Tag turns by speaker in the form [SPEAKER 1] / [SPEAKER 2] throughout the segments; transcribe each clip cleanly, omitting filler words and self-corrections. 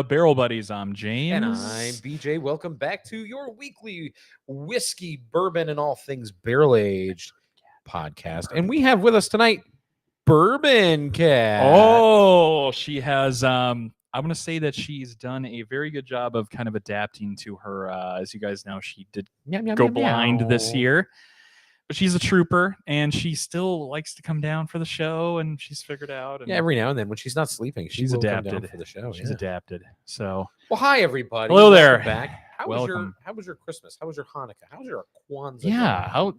[SPEAKER 1] Barrel Buddies. I'm
[SPEAKER 2] And
[SPEAKER 1] James.
[SPEAKER 2] I'm BJ. Welcome back to your weekly whiskey, bourbon, and all things barrel aged podcast. And we have with us tonight Bourbon Cat.
[SPEAKER 1] Oh, she has. I'm gonna say that she's done a very good job of kind of adapting to her. As you guys know, she did go blind this year, but she's a trooper, and she still likes to come down for the show, and she's figured out. And
[SPEAKER 2] Yeah, every now and then when she's not sleeping, she
[SPEAKER 1] she's
[SPEAKER 2] will come
[SPEAKER 1] adapted
[SPEAKER 2] down for the show.
[SPEAKER 1] She's adapted. So,
[SPEAKER 2] well, hi everybody.
[SPEAKER 1] hello there.
[SPEAKER 2] Welcome back. How was
[SPEAKER 1] Welcome.
[SPEAKER 2] your Christmas? How was your Hanukkah? How was your Kwanzaa?
[SPEAKER 1] Yeah,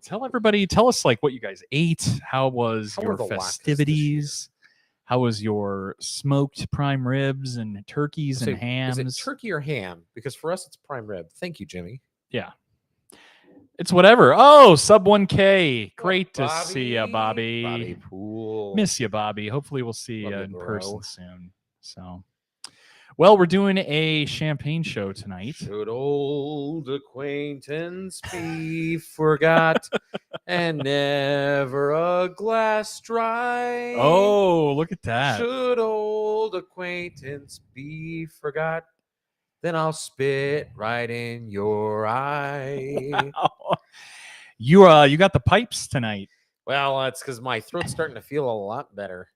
[SPEAKER 1] tell us like what you guys ate. How was
[SPEAKER 2] How
[SPEAKER 1] your
[SPEAKER 2] were the latkes this
[SPEAKER 1] festivities? How was your smoked prime ribs and turkeys
[SPEAKER 2] So,
[SPEAKER 1] and hams?
[SPEAKER 2] Is it turkey or ham? Because for us, it's prime rib. Thank you, Jimmy.
[SPEAKER 1] Yeah. It's whatever. Oh, sub 1K. Great to
[SPEAKER 2] Bobby?
[SPEAKER 1] see you, Bobby.
[SPEAKER 2] Bobby Poole.
[SPEAKER 1] Miss you, Bobby. Hopefully we'll see you
[SPEAKER 2] Love you,
[SPEAKER 1] in
[SPEAKER 2] bro.
[SPEAKER 1] person soon. So, well, we're doing a champagne show tonight.
[SPEAKER 2] Should old acquaintance be forgot and never a glass dry?
[SPEAKER 1] Oh, look at that.
[SPEAKER 2] Should old acquaintance be forgot, then I'll spit right in your eye.
[SPEAKER 1] You got the pipes tonight.
[SPEAKER 2] Well, it's because my throat's starting to feel a lot better.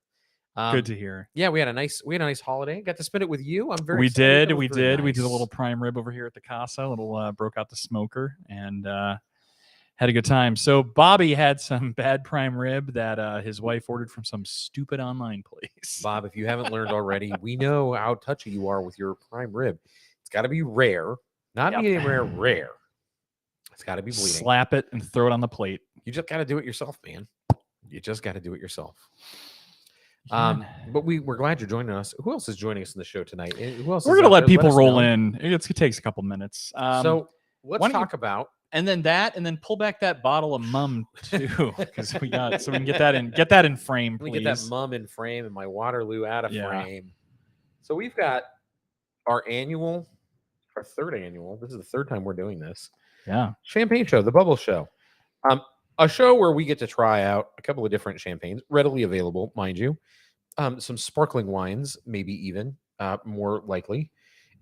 [SPEAKER 1] Good to hear.
[SPEAKER 2] Yeah, we had a nice holiday. Got to spend it with you. I'm very
[SPEAKER 1] We
[SPEAKER 2] excited.
[SPEAKER 1] did.
[SPEAKER 2] That was
[SPEAKER 1] We
[SPEAKER 2] very
[SPEAKER 1] did. We did a
[SPEAKER 2] nice.
[SPEAKER 1] little prime rib over here at the Casa. A little broke out the smoker and had a good time. So Bobby had some bad prime rib that his wife ordered from some stupid online place.
[SPEAKER 2] Bob, if you haven't learned already, we know how touchy you are with your prime rib. It's got to be rare, not
[SPEAKER 1] Yep.
[SPEAKER 2] medium rare. It's got to be bleeding.
[SPEAKER 1] Slap it and throw it on the plate.
[SPEAKER 2] You just got to do it yourself, man. You just got to do it yourself.
[SPEAKER 1] Yeah.
[SPEAKER 2] But we're glad you're joining us. Who else is joining us in the show tonight? Who else?
[SPEAKER 1] We're
[SPEAKER 2] is
[SPEAKER 1] gonna
[SPEAKER 2] out
[SPEAKER 1] let
[SPEAKER 2] there?
[SPEAKER 1] people
[SPEAKER 2] us
[SPEAKER 1] roll
[SPEAKER 2] know.
[SPEAKER 1] in. It takes a couple minutes.
[SPEAKER 2] So let's
[SPEAKER 1] why don't you-
[SPEAKER 2] talk about.
[SPEAKER 1] and then pull back that bottle of mum too, because we can get that in frame,
[SPEAKER 2] Let
[SPEAKER 1] please.
[SPEAKER 2] me get that mum in frame and my Waterloo out of
[SPEAKER 1] Yeah.
[SPEAKER 2] frame. So we've got our third annual. This is the third time we're doing this.
[SPEAKER 1] Yeah.
[SPEAKER 2] Champagne show, the Bubble Show. A show where we get to try out a couple of different champagnes, readily available, mind you. Some sparkling wines, maybe even more likely.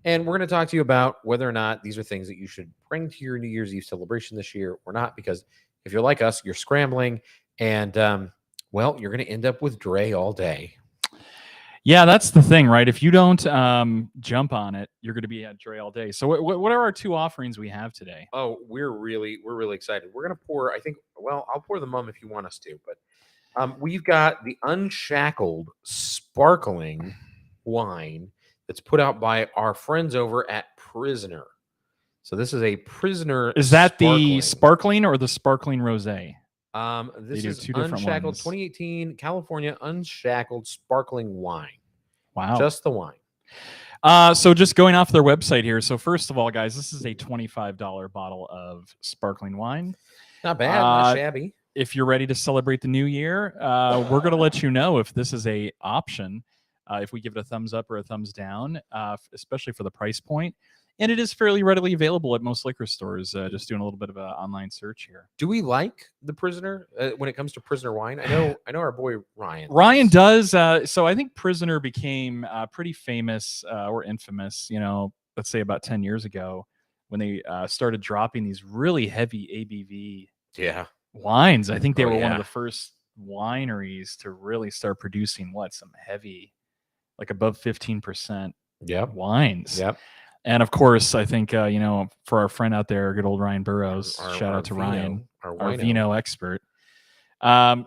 [SPEAKER 2] And we're going to talk to you about whether or not these are things that you should bring to your New Year's Eve celebration this year or not. Because if you're like us, you're scrambling and, well, you're going to end up with Dre all day.
[SPEAKER 1] Yeah, that's the thing, right? If you don't jump on it, you're going to be at Dre all day. So what are our two offerings we have today?
[SPEAKER 2] Oh, we're really excited. We're going to pour, I'll pour the mum if you want us to, but we've got the Unshackled sparkling wine that's put out by our friends over at Prisoner. So this is a Prisoner.
[SPEAKER 1] Is that the sparkling or the sparkling rosé?
[SPEAKER 2] This
[SPEAKER 1] do
[SPEAKER 2] is
[SPEAKER 1] two different
[SPEAKER 2] Unshackled
[SPEAKER 1] ones.
[SPEAKER 2] 2018 California Unshackled sparkling wine.
[SPEAKER 1] Wow.
[SPEAKER 2] Just the wine.
[SPEAKER 1] So just going off their website here. So first of all, guys, this is a $25 bottle of sparkling wine.
[SPEAKER 2] Not bad, not shabby.
[SPEAKER 1] If you're ready to celebrate the new year, we're going to let you know if this is a option, if we give it a thumbs up or a thumbs down, especially for the price point. And it is fairly readily available at most liquor stores. Just doing a little bit of an online search here.
[SPEAKER 2] Do we like the Prisoner when it comes to Prisoner wine? I know our boy Ryan.
[SPEAKER 1] Ryan does. So I think Prisoner became pretty famous or infamous, let's say about 10 years ago when they started dropping these really heavy ABV wines. I think they were one of the first wineries to really start producing some heavy, like above 15% wines.
[SPEAKER 2] Yep.
[SPEAKER 1] And of course, I think, for our friend out there, good old Ryan Burrows, shout out to
[SPEAKER 2] vino,
[SPEAKER 1] Ryan,
[SPEAKER 2] our
[SPEAKER 1] vino expert.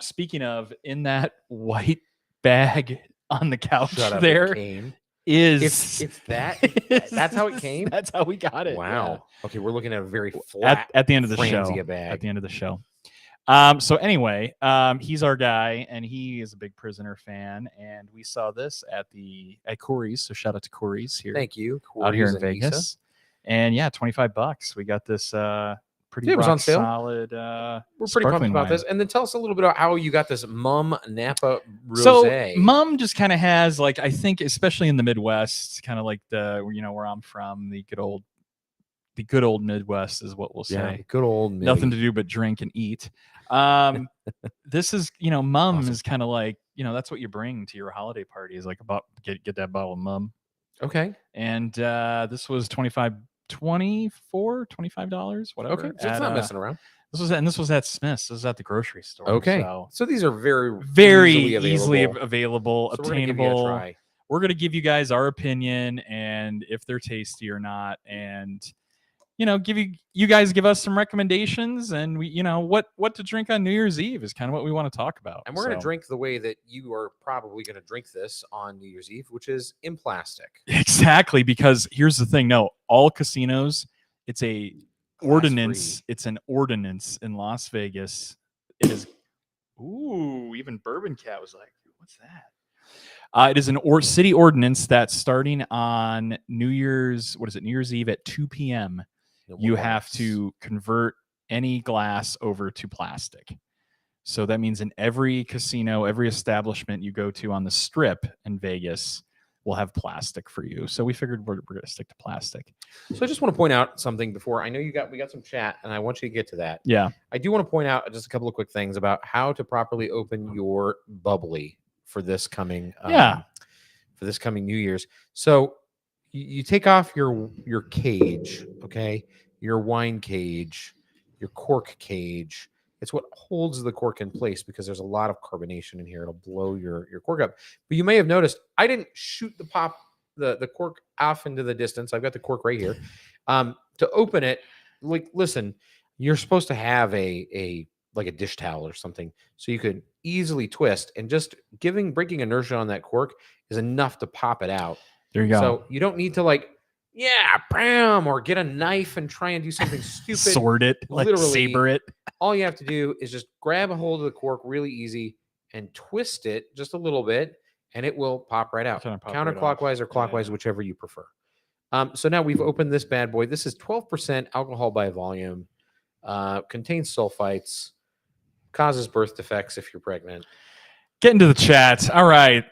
[SPEAKER 1] Speaking of, in that white bag on the couch there is...
[SPEAKER 2] It's that? That's how it came?
[SPEAKER 1] That's how we got it.
[SPEAKER 2] Wow.
[SPEAKER 1] Yeah.
[SPEAKER 2] Okay, we're looking at a very flat
[SPEAKER 1] at the end of the show.
[SPEAKER 2] Bag.
[SPEAKER 1] At the end of the show. So anyway, he's our guy, and he is a big Prisoner fan. And we saw this at Corey's. So shout out to Corey's here.
[SPEAKER 2] Thank you.
[SPEAKER 1] Out here in
[SPEAKER 2] and
[SPEAKER 1] Vegas.
[SPEAKER 2] Isa.
[SPEAKER 1] And yeah, $25. We got this pretty
[SPEAKER 2] it was on sale.
[SPEAKER 1] Solid.
[SPEAKER 2] We're pretty pumped about
[SPEAKER 1] wine.
[SPEAKER 2] this. And then tell us a little bit about how you got this Mum Napa Rosé.
[SPEAKER 1] So Mum just kind of has, like, I think, especially in the Midwest, kind of like where I'm from, the good old Midwest is what we'll say.
[SPEAKER 2] Yeah, good old Midwest.
[SPEAKER 1] Nothing to do but drink and eat. This is, Mum
[SPEAKER 2] Awesome.
[SPEAKER 1] is kind of like, that's what you bring to your holiday parties, like get that bottle of Mum.
[SPEAKER 2] Okay.
[SPEAKER 1] And this was $25, whatever.
[SPEAKER 2] Okay. So it's not messing around.
[SPEAKER 1] This was at Smith's. This was at the grocery store.
[SPEAKER 2] Okay. So these are very
[SPEAKER 1] easily available,
[SPEAKER 2] so
[SPEAKER 1] obtainable. We're going to give you guys our opinion and if they're tasty or not, and give you guys give us some recommendations, and we what to drink on New Year's Eve is kind of what we want to talk about.
[SPEAKER 2] And we're going to drink the way that you are probably going to drink this on New Year's Eve, which is in plastic.
[SPEAKER 1] Exactly, because here's the thing. No, all casinos, it's a ordinance. It's an ordinance in Las Vegas. It is. Ooh, even Bourbon Cat was like, "What's that?" It is an city ordinance that starting on New Year's Eve at 2 p.m. You have to convert any glass over to plastic. So that means in every casino, every establishment you go to on the Strip in Vegas will have plastic for you. So we figured we're going to stick to plastic.
[SPEAKER 2] So I just want to point out something before. I know we got some chat, and I want you to get to that.
[SPEAKER 1] Yeah.
[SPEAKER 2] I do want to point out just a couple of quick things about how to properly open your bubbly for this coming New Year's. So you take off your cage, okay? Your wine cage, your cork cage. It's what holds the cork in place because there's a lot of carbonation in here. It'll blow your cork up. But you may have noticed I didn't shoot the cork off into the distance. I've got the cork right here. To open it, listen, you're supposed to have a dish towel or something so you could easily twist, and just breaking inertia on that cork is enough to pop it out.
[SPEAKER 1] There you go.
[SPEAKER 2] So you don't need to bam, or get a knife and try and do something stupid.
[SPEAKER 1] Sword it, literally saber it.
[SPEAKER 2] All you have to do is just grab a hold of the cork really easy and twist it just a little bit, and it will pop right out. Counterclockwise or clockwise, whichever you prefer. So now we've opened this bad boy. This is 12% alcohol by volume, contains sulfites, causes birth defects if you're pregnant.
[SPEAKER 1] Get into the chat. All right.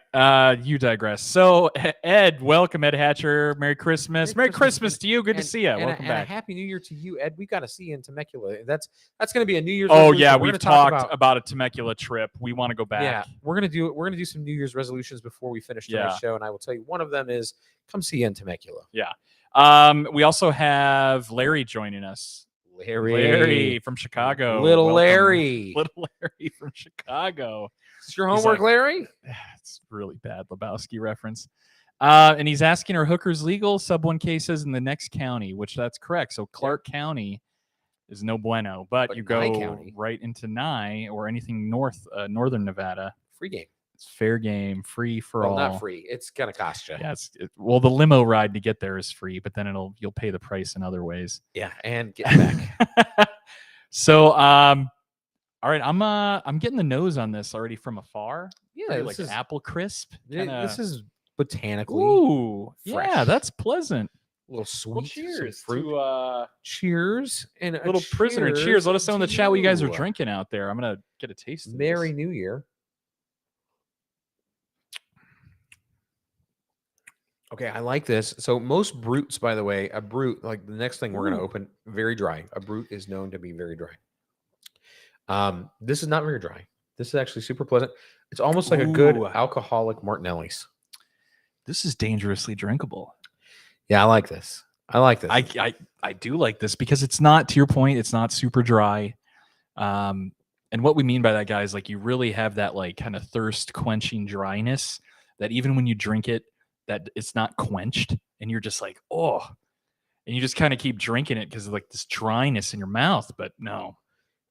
[SPEAKER 1] You digress. So, Ed, welcome, Ed Hatcher. Merry Christmas. Merry Christmas to you. Good to see you. Welcome back.
[SPEAKER 2] A Happy New Year to you, Ed. We got to see you in Temecula. That's going to be a New Year's.
[SPEAKER 1] Oh, yeah. We've talked about a Temecula trip. We want to go back.
[SPEAKER 2] Yeah. We're going to do some New Year's resolutions before we finish tonight's show. And I will tell you, one of them is come see you in Temecula.
[SPEAKER 1] Yeah. We also have Larry joining us. Larry from Chicago.
[SPEAKER 2] Little Larry
[SPEAKER 1] from Chicago.
[SPEAKER 2] Is your homework, Larry?
[SPEAKER 1] It's really bad Lebowski reference. And he's asking, are hookers legal? Sub 1K says in the next county, which that's correct. So Clark County is no bueno, but you go right into Nye or anything northern Nevada.
[SPEAKER 2] Free game.
[SPEAKER 1] It's fair game, free for all.
[SPEAKER 2] Not free. It's gonna cost you.
[SPEAKER 1] Yeah, well, the limo ride to get there is free, but then you'll pay the price in other ways.
[SPEAKER 2] Yeah, and get back.
[SPEAKER 1] So, all right, I'm getting the nose on this already from afar.
[SPEAKER 2] Yeah,
[SPEAKER 1] like apple crisp.
[SPEAKER 2] This is botanically.
[SPEAKER 1] Ooh,
[SPEAKER 2] fresh.
[SPEAKER 1] Yeah, that's pleasant.
[SPEAKER 2] A little sweet.
[SPEAKER 1] Well, cheers
[SPEAKER 2] fruit. Cheers and a
[SPEAKER 1] little prisoner. Cheers. Let us know in the chat what you guys are drinking out there. I'm gonna get a taste. Of
[SPEAKER 2] Merry New Year. Okay, I like this. So most brutes, by the way, a brute, like the next thing we're going to open, very dry. A brute is known to be very dry. This is not very dry. This is actually super pleasant. It's almost like a good alcoholic Martinelli's.
[SPEAKER 1] This is dangerously drinkable.
[SPEAKER 2] Yeah, I like this.
[SPEAKER 1] I do like this because it's not, to your point, it's not super dry. And what we mean by that, guys, like you really have that like kind of thirst quenching dryness that even when you drink it, that it's not quenched and you're just like, oh, and you just kind of keep drinking it because of like this dryness in your mouth. But no,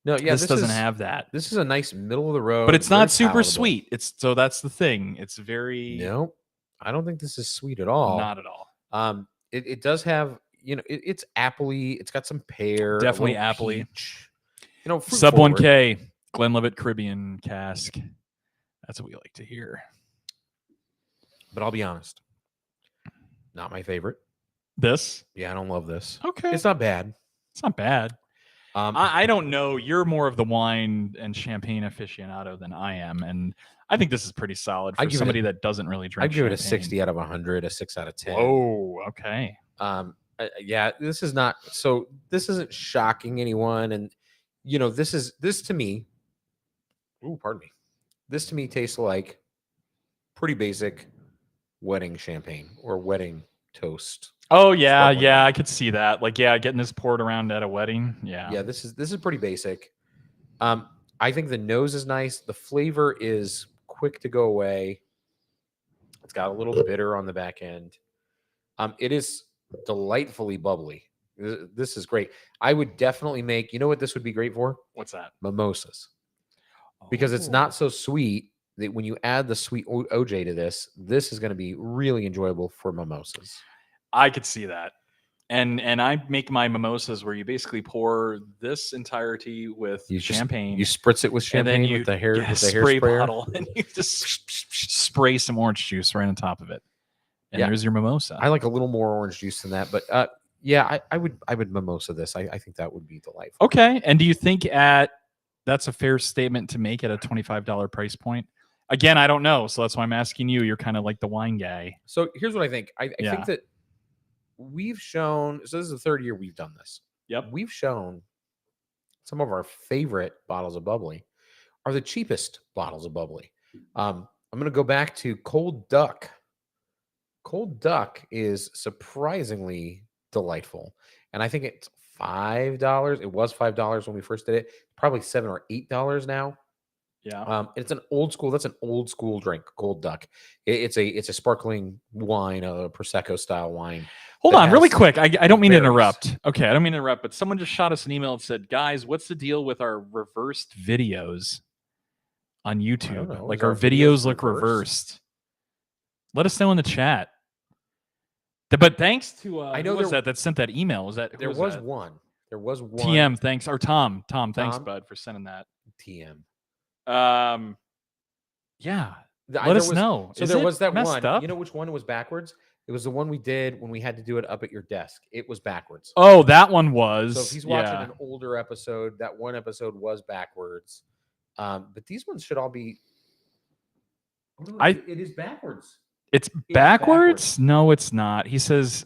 [SPEAKER 2] yeah,
[SPEAKER 1] this doesn't have that.
[SPEAKER 2] This is a nice middle of the road,
[SPEAKER 1] but it's not super sweet. So that's the thing. It's very
[SPEAKER 2] no. I don't think this is sweet at all.
[SPEAKER 1] Not at all.
[SPEAKER 2] It does have it's appley. It's got some pear,
[SPEAKER 1] definitely appley.
[SPEAKER 2] Peach.
[SPEAKER 1] Sub 1K Glenlivet Caribbean cask. That's what we like to hear.
[SPEAKER 2] But I'll be honest. Not my favorite.
[SPEAKER 1] This?
[SPEAKER 2] Yeah, I don't love this.
[SPEAKER 1] Okay.
[SPEAKER 2] It's not bad.
[SPEAKER 1] It's not bad. I don't know. You're more of the wine and champagne aficionado than I am. And I think this is pretty solid for somebody that doesn't really drink
[SPEAKER 2] champagne. I'd give it a 60 out of 100, a 6 out of 10.
[SPEAKER 1] Oh, okay.
[SPEAKER 2] Yeah, this isn't shocking anyone. And, this to me, this to me tastes like pretty basic wedding champagne or wedding toast.
[SPEAKER 1] Oh yeah,
[SPEAKER 2] Sparkling
[SPEAKER 1] yeah,
[SPEAKER 2] wine.
[SPEAKER 1] I could see that. Like, yeah, getting this poured around at a wedding. Yeah.
[SPEAKER 2] Yeah, this is pretty basic. I think the nose is nice. The flavor is quick to go away. It's got a little bitter on the back end. It is delightfully bubbly. This is great. I would definitely make. You know what this would be great for?
[SPEAKER 1] What's that?
[SPEAKER 2] Mimosas, because it's not so sweet that when you add the sweet OJ to this, this is going to be really enjoyable for mimosas.
[SPEAKER 1] I could see that. And I make my mimosas where you basically pour this entirety with champagne.
[SPEAKER 2] You spritz it with champagne
[SPEAKER 1] and then
[SPEAKER 2] with the hair,
[SPEAKER 1] get
[SPEAKER 2] with the
[SPEAKER 1] spray
[SPEAKER 2] hairspray
[SPEAKER 1] bottle, and you just spray some orange juice right on top of it, and there's your mimosa.
[SPEAKER 2] I like a little more orange juice than that, but yeah, I would mimosa this. I think that would be delightful.
[SPEAKER 1] Okay, and do you think that's a fair statement to make at a $25 price point? Again, I don't know, so that's why I'm asking you. You're kind of like the wine guy.
[SPEAKER 2] So here's what I think. I think that we've shown. So this is the third year we've done this.
[SPEAKER 1] Yep,
[SPEAKER 2] we've shown some of our favorite bottles of bubbly are the cheapest bottles of bubbly. I'm going to go back to Cold Duck. Cold Duck is surprisingly delightful, and I think it's $5. It was $5 when we first did it. Probably $7 or $8 now.
[SPEAKER 1] Yeah.
[SPEAKER 2] It's an old school. That's an old school drink. Cold Duck. It's a sparkling wine, a prosecco style wine.
[SPEAKER 1] Hold on, really quick. I don't mean to interrupt. Okay, I don't mean to interrupt, but someone just shot us an email and said, "Guys, what's the deal with our reversed videos on YouTube? Like our videos look reversed." Let us know in the chat. But thanks to
[SPEAKER 2] I know
[SPEAKER 1] that sent that email. Was that
[SPEAKER 2] there was one? There was one.
[SPEAKER 1] TM, thanks. Or Tom, thanks, bud, for sending that.
[SPEAKER 2] TM.
[SPEAKER 1] Yeah. Let us know.
[SPEAKER 2] So there was that one. Up? You know which one was backwards? It was the one we did when we had to do it up at your desk. It was backwards.
[SPEAKER 1] Oh, that one was.
[SPEAKER 2] So if he's watching an older episode, that one episode was backwards. But these ones should all be. It is backwards.
[SPEAKER 1] It's backwards? No, it's not. He says,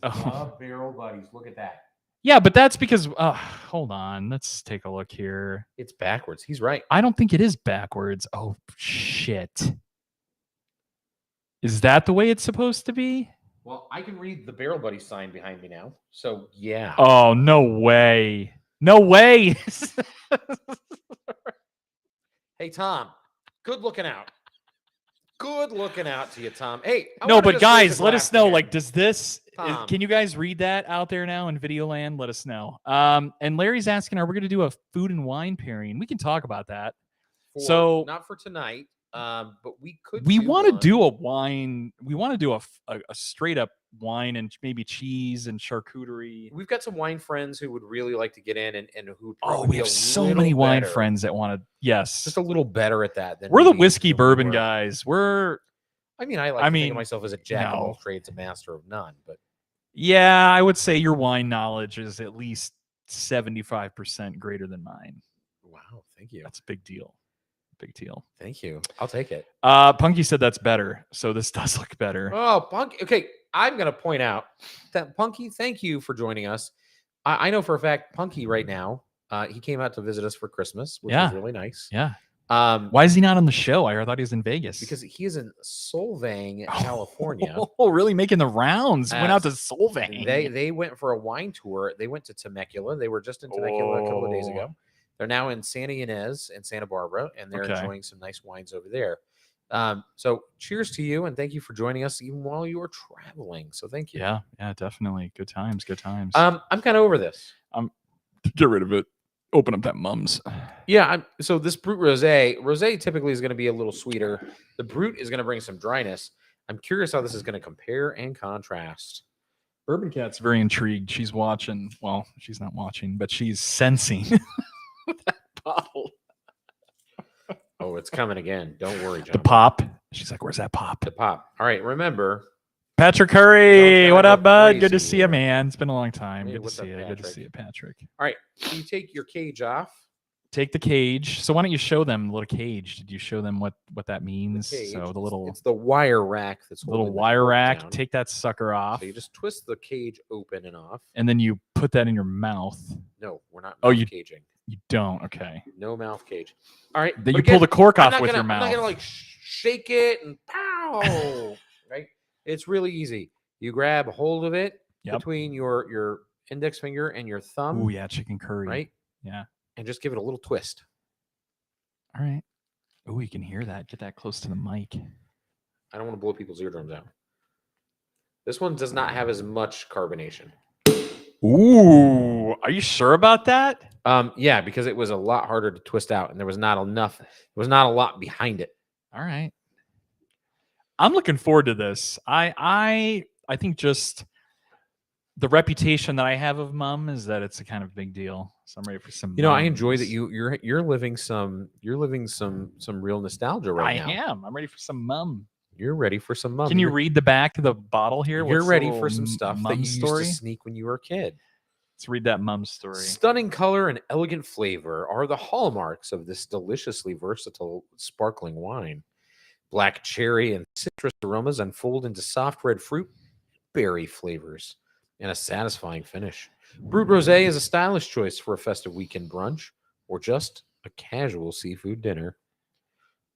[SPEAKER 2] Barrel Buddies. Look at that.
[SPEAKER 1] Yeah, but that's because, hold on. Let's take a look here.
[SPEAKER 2] It's backwards. He's right.
[SPEAKER 1] I don't think it is backwards. Oh, shit. Is that the way it's supposed to be?
[SPEAKER 2] Well, I can read the Barrel Buddy sign behind me now. So, yeah.
[SPEAKER 1] Oh, no way. No way.
[SPEAKER 2] Hey, Tom. Good looking out. Good looking out to you, Tom. Hey.
[SPEAKER 1] No, but guys, let us know. Like, does this... Can you guys read that out there now in video land? Let us know. And Larry's asking, are we going to do a food and wine pairing? We can talk about that. So
[SPEAKER 2] not for tonight, but we could.
[SPEAKER 1] We want to do a wine. We want to do a straight up wine and maybe cheese and charcuterie.
[SPEAKER 2] We've got some wine friends who would really like to get in and who.
[SPEAKER 1] We have so many wine friends that want to. Yes,
[SPEAKER 2] just a little better at that.
[SPEAKER 1] We're the whiskey bourbon guys. I
[SPEAKER 2] mean, I like to think of myself as a jack of all trades, a master of none. But
[SPEAKER 1] yeah, I would say your wine knowledge is at least 75% greater than mine.
[SPEAKER 2] Wow, thank you.
[SPEAKER 1] That's a big deal. Big deal.
[SPEAKER 2] Thank you. I'll take it.
[SPEAKER 1] Punky said that's better, so this does look better.
[SPEAKER 2] Oh, Punky. Okay, I'm going to point out that Punky, thank you for joining us. I know for a fact Punky right now, he came out to visit us for Christmas, which was really nice.
[SPEAKER 1] Yeah. Why is he not on the show? I thought he was in Vegas.
[SPEAKER 2] Because he is in Solvang, California.
[SPEAKER 1] Oh, really making the rounds. Went out to Solvang.
[SPEAKER 2] They went for a wine tour. They went to Temecula. They were just in Temecula a couple of days ago. They're now in Santa Ynez and Santa Barbara, and they're enjoying some nice wines over there. So cheers to you, and thank you for joining us even while you were traveling. So thank you.
[SPEAKER 1] Yeah, definitely. Good times.
[SPEAKER 2] I'm kind of over this.
[SPEAKER 1] Get rid of it. Open up that mums.
[SPEAKER 2] Yeah. So this Brut Rosé typically is going to be a little sweeter. The Brut is going to bring some dryness. I'm curious how this is going to compare and contrast.
[SPEAKER 1] Bourbon Cat's very intrigued. She's watching. Well, she's not watching, but she's sensing that bottle.
[SPEAKER 2] Oh, it's coming again. Don't worry, John.
[SPEAKER 1] The pop. She's like, where's that pop?
[SPEAKER 2] The pop. All right. Remember.
[SPEAKER 1] Patrick Curry. What up, bud? Good to see you, man. It's been a long time. Good to see you. Good to see you, Patrick.
[SPEAKER 2] All right. So you take your cage off.
[SPEAKER 1] Take the cage. So why don't you show them the little cage? Did you show them what that means? So the little...
[SPEAKER 2] It's the wire rack that's
[SPEAKER 1] little wire rack. Down. Take that sucker off.
[SPEAKER 2] So you just twist the cage open and off.
[SPEAKER 1] And then you put that in your mouth.
[SPEAKER 2] No, we're not caging.
[SPEAKER 1] You don't. Okay.
[SPEAKER 2] No mouth cage. All right.
[SPEAKER 1] Then you pull the cork off with your mouth.
[SPEAKER 2] I'm not gonna like shake it and pow. Right. It's really easy. You grab a hold of it
[SPEAKER 1] Yep.
[SPEAKER 2] between your index finger and your thumb.
[SPEAKER 1] Oh yeah, chicken curry.
[SPEAKER 2] Right?
[SPEAKER 1] Yeah.
[SPEAKER 2] And just give it a little twist.
[SPEAKER 1] All right. Oh, you can hear that. Get that close to the mic.
[SPEAKER 2] I don't want to blow people's eardrums out. This one does not have as much carbonation.
[SPEAKER 1] Ooh, are you sure about that?
[SPEAKER 2] Yeah, because it was a lot harder to twist out, and there was not enough. There was not a lot behind it.
[SPEAKER 1] All right. I'm looking forward to this. I think just the reputation that I have of Mum is that it's a kind of big deal. So I'm ready for some.
[SPEAKER 2] You know, I enjoy that you're living some real nostalgia right now.
[SPEAKER 1] I am. I'm ready for some Mum.
[SPEAKER 2] You're ready for some Mum.
[SPEAKER 1] Can you read the back of the bottle here?
[SPEAKER 2] You're ready for some stuff that you
[SPEAKER 1] story?
[SPEAKER 2] used to sneak when you were a kid.
[SPEAKER 1] Let's read that Mum story.
[SPEAKER 2] Stunning color and elegant flavor are the hallmarks of this deliciously versatile sparkling wine. Black cherry and citrus aromas unfold into soft red fruit, berry flavors, and a satisfying finish. Brut Rosé is a stylish choice for a festive weekend brunch or just a casual seafood dinner.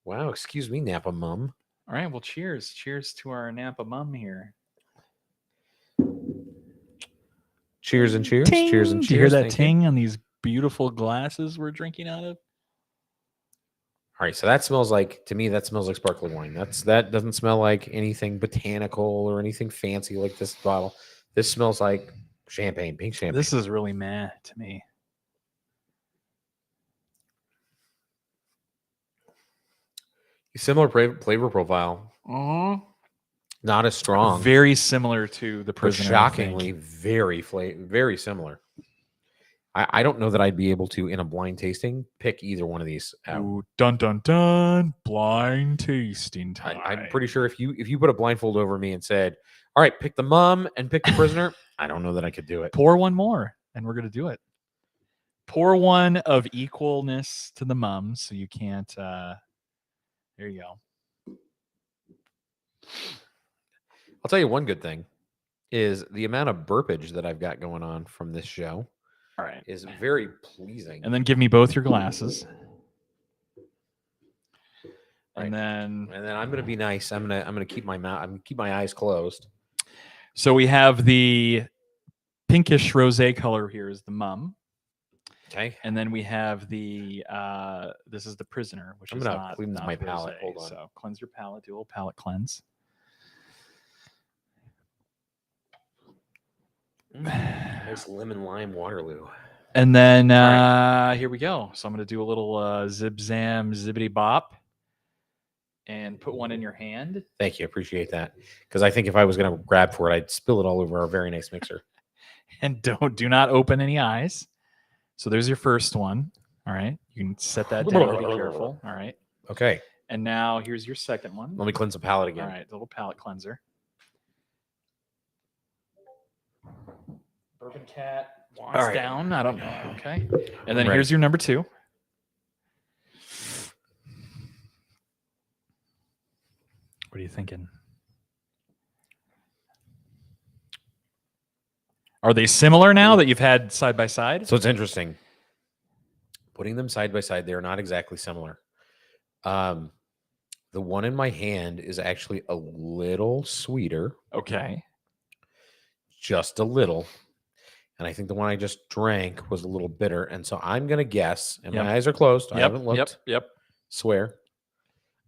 [SPEAKER 2] Wow, excuse me, Napa Mum.
[SPEAKER 1] All right, well, cheers. Cheers to our Napa Mum here.
[SPEAKER 2] Cheers and cheers.
[SPEAKER 1] Ting!
[SPEAKER 2] Cheers and cheers.
[SPEAKER 1] Do you hear that ting on these beautiful glasses we're drinking out of?
[SPEAKER 2] All right, so that smells like, to me, that smells like sparkling wine. That doesn't smell like anything botanical or anything fancy like this bottle. This smells like champagne, pink champagne.
[SPEAKER 1] This is really meh to me.
[SPEAKER 2] Similar flavor profile. Not as strong.
[SPEAKER 1] Very similar to the Prisoner.
[SPEAKER 2] Shockingly, very similar. I don't know that I'd be able to, in a blind tasting, pick either one of these out.
[SPEAKER 1] Ooh, dun dun dun! Blind tasting time.
[SPEAKER 2] I'm pretty sure if you put a blindfold over me and said, "All right, pick the Mum and pick the Prisoner," I don't know that I could do it.
[SPEAKER 1] Pour one more, and we're gonna do it. Pour one of equalness to the Mum, so you can't. There you go.
[SPEAKER 2] I'll tell you one good thing is the amount of burpage that I've got going on from this show.
[SPEAKER 1] All right,
[SPEAKER 2] is very pleasing.
[SPEAKER 1] And then give me both your glasses.
[SPEAKER 2] Right.
[SPEAKER 1] And then
[SPEAKER 2] I'm gonna be nice. I'm gonna keep my mouth. I'm gonna keep my eyes closed.
[SPEAKER 1] So we have the pinkish rosé color here is the Mum.
[SPEAKER 2] Okay.
[SPEAKER 1] And then we have the this is the Prisoner, which
[SPEAKER 2] I'm
[SPEAKER 1] is
[SPEAKER 2] gonna
[SPEAKER 1] not
[SPEAKER 2] cleanse my palate.
[SPEAKER 1] rosé.
[SPEAKER 2] Hold on.
[SPEAKER 1] So cleanse your palate, do a little palate cleanse.
[SPEAKER 2] Nice lemon lime Waterloo.
[SPEAKER 1] And then here we go. So I'm gonna do a little zip zam zibbity bop and put one in your hand.
[SPEAKER 2] Thank you. I appreciate that. Because I think if I was gonna grab for it, I'd spill it all over our very nice mixer.
[SPEAKER 1] And do not open any eyes. So there's your first one. All right. You can set that down. Be careful. All right.
[SPEAKER 2] Okay.
[SPEAKER 1] And now here's your second one.
[SPEAKER 2] Let me cleanse the palate again.
[SPEAKER 1] All right. The little palate cleanser. Bourbon Cat wants down. I don't know. Okay. And then here's your number two. What are you thinking? Are they similar now that you've had side by side?
[SPEAKER 2] So it's interesting. Putting them side by side, they're not exactly similar. The one in my hand is actually a little sweeter.
[SPEAKER 1] Okay.
[SPEAKER 2] Just a little. And I think the one I just drank was a little bitter. And so I'm going to guess, and my eyes are closed. I haven't looked.
[SPEAKER 1] Yep.
[SPEAKER 2] Swear.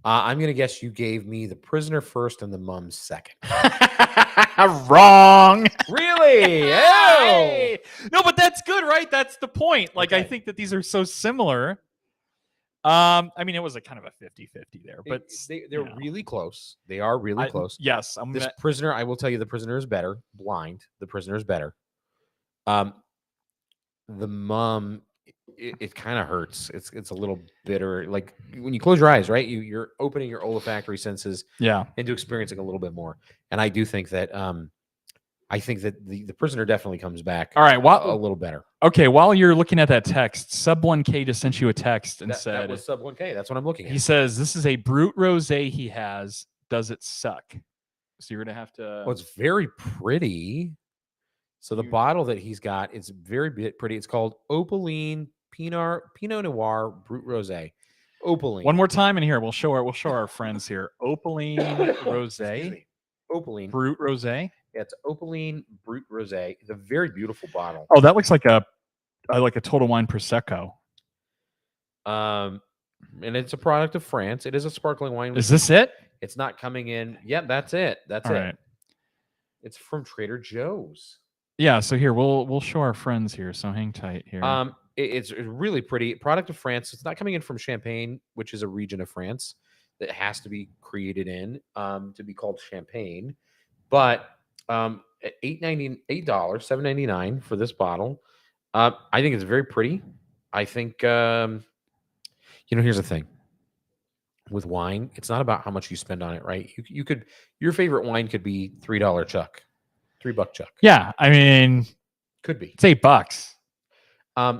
[SPEAKER 2] I'm going to guess you gave me the Prisoner first and the Mum second.
[SPEAKER 1] Wrong.
[SPEAKER 2] Really?
[SPEAKER 1] Hey! No, but that's good, right? That's the point. Like,
[SPEAKER 2] Okay.
[SPEAKER 1] I think that these are so similar. I mean, it was a kind of a 50-50 there, but
[SPEAKER 2] they're really close. They are really close.
[SPEAKER 1] Yes.
[SPEAKER 2] Prisoner, I will tell you, the Prisoner is better. Blind. The Prisoner is better. The Mum, it kind of hurts. It's a little bitter. Like when you close your eyes, right? You're opening your olfactory senses into experiencing a little bit more. And I do think that the Prisoner definitely comes back.
[SPEAKER 1] All right,
[SPEAKER 2] a little better.
[SPEAKER 1] Okay, while you're looking at that text, Sub 1K just sent you a text and said
[SPEAKER 2] that was Sub 1K. That's what I'm looking at.
[SPEAKER 1] He says this is a Brut Rosé he has. Does it suck? So you're gonna have to.
[SPEAKER 2] Well, it's very pretty. So the bottle that he's got, it's very pretty. It's called Opaline Pinot Noir Brut Rosé. Opaline.
[SPEAKER 1] One more time in here. We'll show our friends here. Opaline Rosé.
[SPEAKER 2] Opaline.
[SPEAKER 1] Brut Rosé.
[SPEAKER 2] Yeah, it's Opaline Brut Rosé. It's a very beautiful bottle.
[SPEAKER 1] Oh, that looks like a Total Wine Prosecco.
[SPEAKER 2] And it's a product of France. It is a sparkling wine.
[SPEAKER 1] Is this it?
[SPEAKER 2] It's not coming in. Yeah, that's it. That's
[SPEAKER 1] All
[SPEAKER 2] it.
[SPEAKER 1] right.
[SPEAKER 2] It's from Trader Joe's.
[SPEAKER 1] Yeah. So here we'll show our friends here. So hang tight here.
[SPEAKER 2] It's really pretty. Product of France. It's not coming in from Champagne, which is a region of France that has to be created in to be called Champagne. But at $7.99 for this bottle. I think it's very pretty. I think here's the thing. With wine, it's not about how much you spend on it, right? You could your favorite wine could be $3 Chuck, $3 Chuck.
[SPEAKER 1] Yeah, I mean,
[SPEAKER 2] could be.
[SPEAKER 1] It's $8.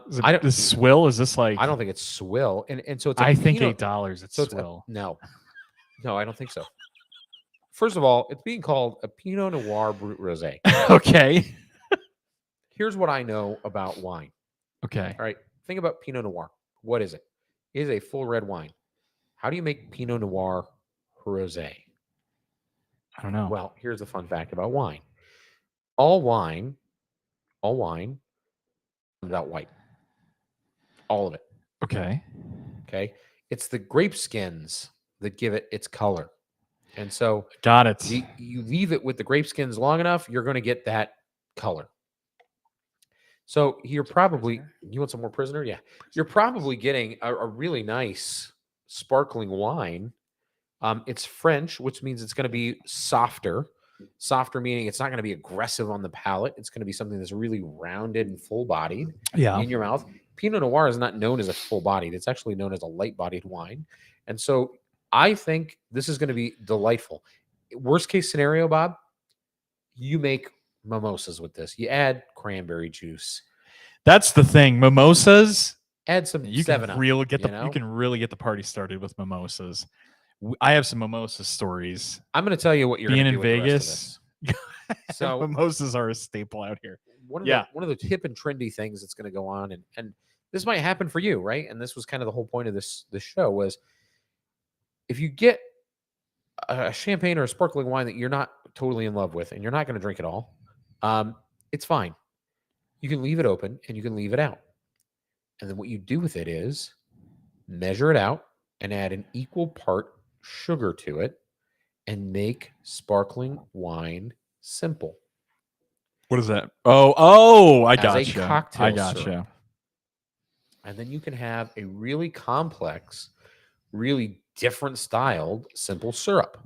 [SPEAKER 2] Is it,
[SPEAKER 1] this swill? Is this like?
[SPEAKER 2] I don't think it's swill, and so it's.
[SPEAKER 1] I think $8. It's swill.
[SPEAKER 2] No, I don't think so. First of all, it's being called a Pinot Noir Brut Rosé.
[SPEAKER 1] Okay.
[SPEAKER 2] Here's what I know about wine.
[SPEAKER 1] Okay.
[SPEAKER 2] All right. Think about Pinot Noir. What is it? It is a full red wine. How do you make Pinot Noir Rosé?
[SPEAKER 1] I don't know.
[SPEAKER 2] Well, here's a fun fact about wine. All wine comes out white. All of it.
[SPEAKER 1] Okay.
[SPEAKER 2] Okay. It's the grape skins that give it its color. And so
[SPEAKER 1] got it.
[SPEAKER 2] You leave it with the grape skins long enough, you're going to get that color. So you're probably, you want some more Prisoner? Yeah. You're probably getting a really nice sparkling wine. It's French, which means it's going to be softer. Softer meaning it's not going to be aggressive on the palate. It's going to be something that's really rounded and full-bodied in your mouth. Pinot Noir is not known as a full-bodied. It's actually known as a light-bodied wine. And so I think this is going to be delightful. Worst case scenario, Bob, you make mimosas with this. You add cranberry juice.
[SPEAKER 1] That's the thing. Mimosas.
[SPEAKER 2] Add some.
[SPEAKER 1] You can really get the party started with mimosas. I have some mimosa stories.
[SPEAKER 2] I'm going to tell you what you're
[SPEAKER 1] being
[SPEAKER 2] in
[SPEAKER 1] Vegas.
[SPEAKER 2] So
[SPEAKER 1] mimosas are a staple out here.
[SPEAKER 2] One of the hip and trendy things that's going to go on, and this might happen for you, right? And this was kind of the whole point of this show was, if you get a champagne or a sparkling wine that you're not totally in love with, and you're not going to drink it all, it's fine. You can leave it open and you can leave it out. And then what you do with it is measure it out and add an equal part sugar to it and make sparkling wine simple.
[SPEAKER 1] What is that? Oh, I got
[SPEAKER 2] you. I got
[SPEAKER 1] you.
[SPEAKER 2] And then you can have a really complex, really different styled simple syrup.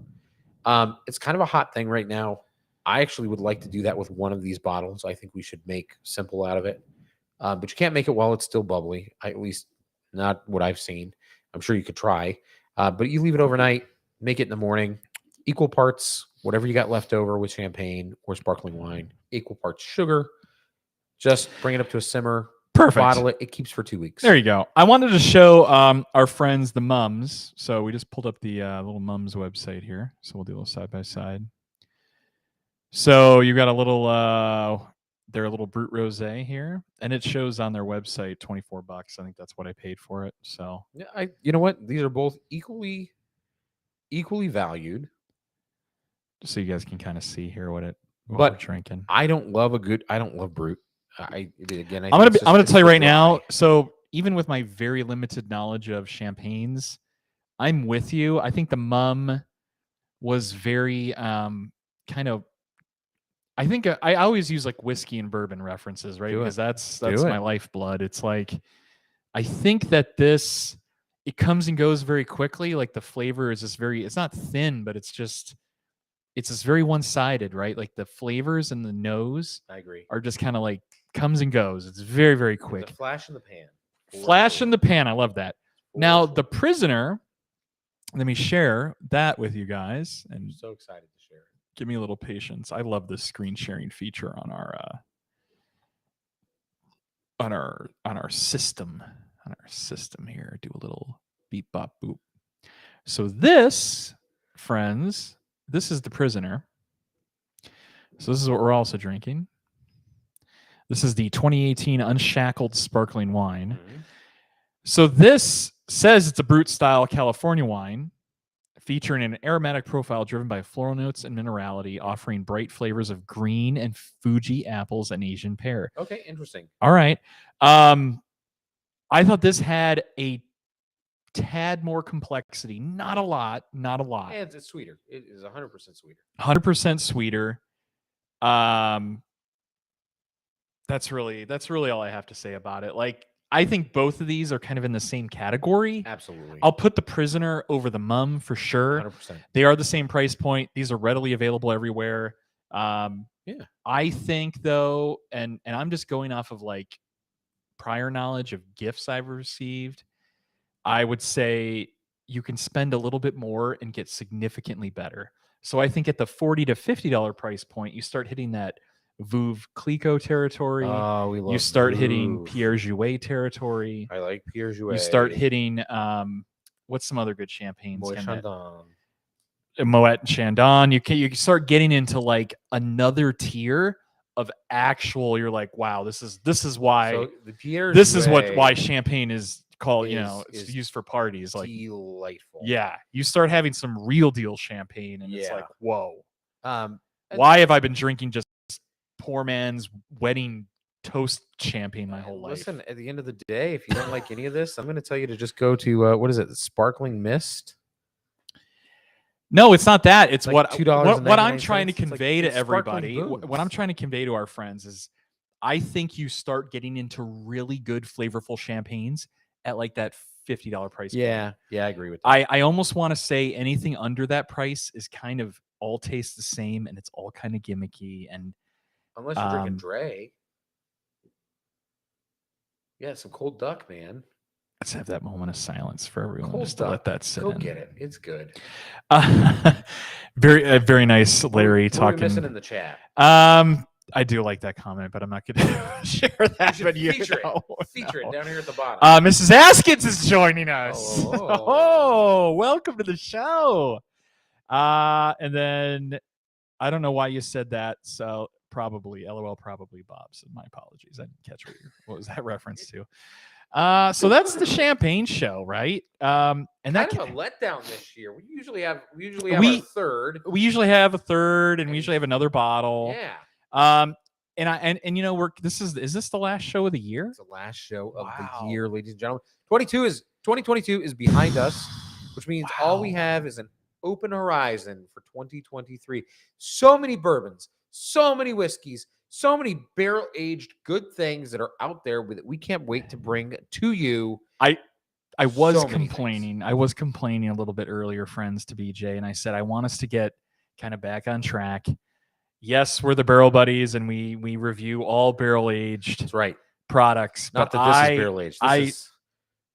[SPEAKER 2] It's kind of a hot thing right now. I actually would like to do that with one of these bottles. I think we should make simple out of it. But you can't make it while it's still bubbly. At least not what I've seen. I'm sure you could try. But you leave it overnight, make it in the morning, equal parts, whatever you got left over with champagne or sparkling wine, equal parts sugar. Just bring it up to a simmer.
[SPEAKER 1] Perfect.
[SPEAKER 2] Bottle it. It keeps for 2 weeks.
[SPEAKER 1] There you go. I wanted to show our friends, the Mums. So we just pulled up the little Mums website here. So we'll do a little side by side. So you got a little, their little Brut Rosé here, and it shows on their website $24. I think that's what I paid for it. So
[SPEAKER 2] yeah, you know what? These are both equally valued.
[SPEAKER 1] So you guys can kind of see here what
[SPEAKER 2] we're
[SPEAKER 1] drinking.
[SPEAKER 2] I don't love Brut. I'm
[SPEAKER 1] gonna tell you right now. So even with my very limited knowledge of champagnes, I'm with you. I think the Mum was very kind of. I think I always use like whiskey and bourbon references, right? Because that's my lifeblood. It's like I think that it comes and goes very quickly. Like the flavor is just it's not thin, but it's just very one-sided, right? Like the flavors and the nose,
[SPEAKER 2] I agree,
[SPEAKER 1] are just kind of like comes and goes. It's very, very quick.
[SPEAKER 2] It's a flash in the pan.
[SPEAKER 1] Flash in the pan. I love that. Now the Prisoner. Let me share that with you guys. And
[SPEAKER 2] I'm so excited to share it.
[SPEAKER 1] Give me a little patience. I love this screen sharing feature on our system. On our system here. Do a little beep bop boop. So this, friends, this is the Prisoner. So this is what we're also drinking. This is the 2018 Unshackled Sparkling Wine. Mm-hmm. So this says it's a Brut style California wine featuring an aromatic profile driven by floral notes and minerality, offering bright flavors of green and Fuji apples and Asian pear.
[SPEAKER 2] Okay, interesting.
[SPEAKER 1] All right. I thought this had a tad more complexity. Not a lot.
[SPEAKER 2] And it's sweeter. It is 100% sweeter.
[SPEAKER 1] 100% sweeter. That's really all I have to say about it. Like, I think both of these are kind of in the same category.
[SPEAKER 2] Absolutely.
[SPEAKER 1] I'll put the Prisoner over the Mum for sure.
[SPEAKER 2] 100%.
[SPEAKER 1] They are the same price point. These are readily available everywhere.
[SPEAKER 2] Yeah.
[SPEAKER 1] I think though, and I'm just going off of like prior knowledge of gifts I've received, I would say you can spend a little bit more and get significantly better. So I think at the $40 to $50 price point, you start hitting that Veuve Clicquot territory.
[SPEAKER 2] Oh, we love
[SPEAKER 1] you start
[SPEAKER 2] Veuve.
[SPEAKER 1] hitting Pierre Jouet territory.
[SPEAKER 2] I like Pierre Jouet.
[SPEAKER 1] You start hitting what's some other good champagnes?
[SPEAKER 2] Moet Chandon.
[SPEAKER 1] Moet and Chandon. You start getting into like another tier of actual. You're like, wow, this is why.
[SPEAKER 2] So the Pierre
[SPEAKER 1] this
[SPEAKER 2] Jouet
[SPEAKER 1] is why champagne is called. It's used for parties. Like
[SPEAKER 2] delightful.
[SPEAKER 1] Yeah, you start having some real deal champagne, and it's like, whoa. Why have I been drinking just poor man's wedding toast champagne my whole life?
[SPEAKER 2] Listen, at the end of the day, if you don't like any of this, I'm going to tell you to just go to what is it? Sparkling Mist.
[SPEAKER 1] No, it's not that. It's
[SPEAKER 2] like
[SPEAKER 1] $2. What I'm trying to convey to everybody, what I'm trying to convey to our friends is, I think you start getting into really good, flavorful champagnes at like that $50 price.
[SPEAKER 2] Yeah, I agree with that.
[SPEAKER 1] I almost want to say anything under that price is kind of all tastes the same, and it's all kind of gimmicky. And
[SPEAKER 2] unless you're drinking Dre. Yeah, some cold duck, man.
[SPEAKER 1] Let's have that moment of silence for everyone, just to let that sit in.
[SPEAKER 2] Go get it. It's good.
[SPEAKER 1] Very nice, Larry.
[SPEAKER 2] What are we missing in the chat?
[SPEAKER 1] I do like that comment, but I'm not going to share that.
[SPEAKER 2] But feature it down here at the bottom.
[SPEAKER 1] Mrs. Askins is joining us.
[SPEAKER 2] Oh,
[SPEAKER 1] welcome to the show. And then I don't know why you said that. So probably LOL, probably Bob. So my apologies. I didn't catch what was that reference to. So that's the champagne show, right? And
[SPEAKER 2] that kind of a letdown this year. We usually have a third.
[SPEAKER 1] We usually have a third, and we usually have another bottle.
[SPEAKER 2] Yeah.
[SPEAKER 1] And you know, is this the last show of the year?
[SPEAKER 2] It's the last show of the year, ladies and gentlemen. 2022 is behind us, which means all we have is an open horizon for 2023. So many bourbons, so many whiskeys, so many barrel-aged good things that are out there that we can't wait to bring to you.
[SPEAKER 1] I was complaining. I was complaining a little bit earlier, friends, to BJ, and I said I want us to get kind of back on track. Yes, we're the Barrel Buddies, and we review all barrel-aged products.
[SPEAKER 2] Not
[SPEAKER 1] but
[SPEAKER 2] that this is barrel-aged.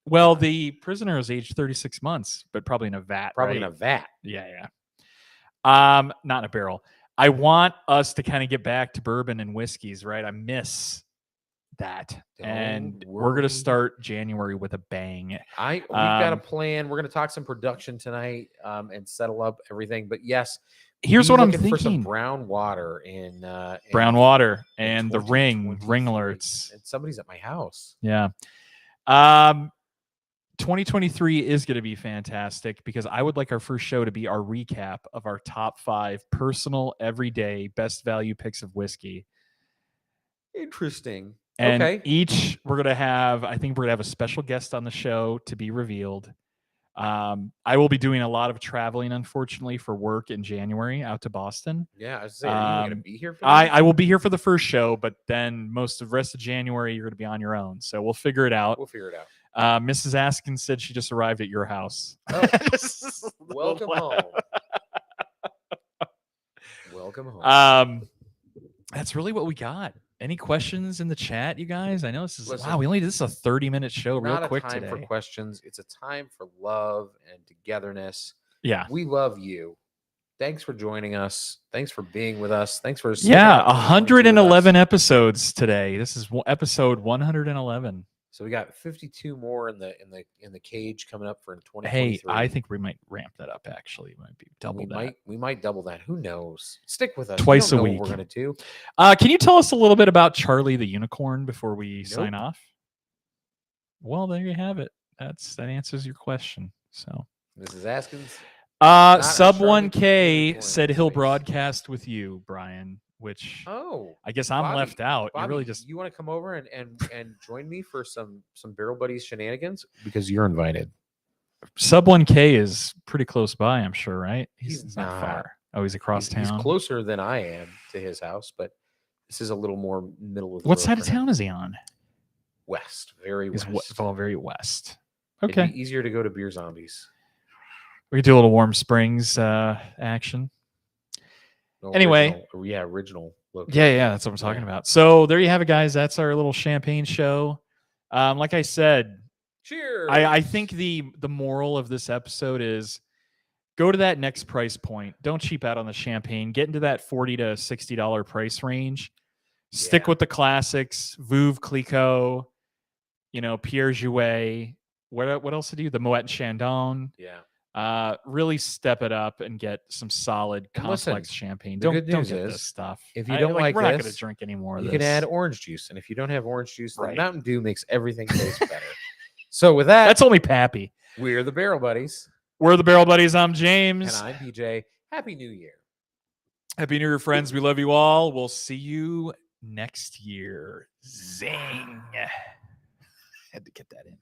[SPEAKER 1] Well, the Prisoner is aged 36 months, but probably in a vat.
[SPEAKER 2] Probably in a vat.
[SPEAKER 1] Yeah. Not in a barrel. I want us to kind of get back to bourbon and whiskeys, right? I miss that. We're going to start January with a bang.
[SPEAKER 2] We've got a plan. We're going to talk some production tonight and settle up everything. But yes,
[SPEAKER 1] here's what I'm thinking.
[SPEAKER 2] For some brown water and
[SPEAKER 1] the ring alerts.
[SPEAKER 2] And somebody's at my house.
[SPEAKER 1] Yeah. 2023 is going to be fantastic because I would like our first show to be our recap of our top 5 personal, everyday, best value picks of whiskey.
[SPEAKER 2] Interesting.
[SPEAKER 1] And
[SPEAKER 2] okay.
[SPEAKER 1] we're going to have a special guest on the show to be revealed. I will be doing a lot of traveling, unfortunately, for work in January out to Boston.
[SPEAKER 2] Yeah, I was saying, are you going to be here for that?
[SPEAKER 1] I will be here for the first show, but then most of the rest of January, you're going to be on your own. So we'll figure it out. Mrs. Askins said she just arrived at your house.
[SPEAKER 2] Oh. Welcome home. Welcome home.
[SPEAKER 1] That's really what we got. Any questions in the chat, you guys? I know this is this is a 30-minute show real quick today.
[SPEAKER 2] Not a time for questions. It's a time for love and togetherness.
[SPEAKER 1] Yeah.
[SPEAKER 2] We love you. Thanks for joining us. Thanks for being with us. Thanks for
[SPEAKER 1] 111 episodes today. This is episode 111.
[SPEAKER 2] So we got 52 more in the cage coming up for 2023.
[SPEAKER 1] Hey, I think we might ramp that up. Actually, it might be double that.
[SPEAKER 2] We might double that. Who knows? Stick with us.
[SPEAKER 1] Twice a week.
[SPEAKER 2] What we're gonna do.
[SPEAKER 1] Can you tell us a little bit about Charlie the Unicorn before we sign off? Well, there you have it. That answers your question. So
[SPEAKER 2] Mrs. Askins.
[SPEAKER 1] Sub
[SPEAKER 2] Charlotte
[SPEAKER 1] 1K
[SPEAKER 2] unicorn
[SPEAKER 1] said he'll
[SPEAKER 2] voice.
[SPEAKER 1] broadcast with you, Brian, which I guess I'm
[SPEAKER 2] Bobby,
[SPEAKER 1] left out.
[SPEAKER 2] Bobby,
[SPEAKER 1] You really just
[SPEAKER 2] you want to come over and join me for some Barrel Buddies shenanigans? Because you're invited.
[SPEAKER 1] Sub 1K is pretty close by, I'm sure, right?
[SPEAKER 2] He's
[SPEAKER 1] not
[SPEAKER 2] not.
[SPEAKER 1] far. Oh, he's across town.
[SPEAKER 2] He's closer than I am to his house, but this is a little more middle of the
[SPEAKER 1] What
[SPEAKER 2] road
[SPEAKER 1] side of
[SPEAKER 2] for him.
[SPEAKER 1] town is he on?
[SPEAKER 2] West, very
[SPEAKER 1] He's
[SPEAKER 2] west.
[SPEAKER 1] very west.
[SPEAKER 2] It'd
[SPEAKER 1] Okay.
[SPEAKER 2] be easier to go to Beer Zombies.
[SPEAKER 1] We could do a little Warm Springs action.
[SPEAKER 2] No,
[SPEAKER 1] Anyway.
[SPEAKER 2] original location.
[SPEAKER 1] Yeah, that's what I'm talking about. So there you have it, guys. That's our little champagne show. Like I said,
[SPEAKER 2] cheers.
[SPEAKER 1] I think the moral of this episode is go to that next price point. Don't cheap out on the champagne. Get into that $40 to $60 price range. Stick with the classics, Veuve Clicquot, Pierre Jouet. What else did you do? The Moet and Chandon.
[SPEAKER 2] Yeah.
[SPEAKER 1] Really step it up and get some solid complex champagne. Don't get this stuff.
[SPEAKER 2] If you don't like
[SPEAKER 1] we're
[SPEAKER 2] this,
[SPEAKER 1] not going to drink anymore.
[SPEAKER 2] You can add orange juice, and if you don't have orange juice, then Mountain Dew makes everything taste better. So with that's
[SPEAKER 1] only Pappy.
[SPEAKER 2] We're the Barrel Buddies.
[SPEAKER 1] We're the Barrel Buddies. I'm James,
[SPEAKER 2] and I'm PJ. Happy New Year.
[SPEAKER 1] Happy New Year, friends. We love you all. We'll see you next year. Zing. Had to get that in.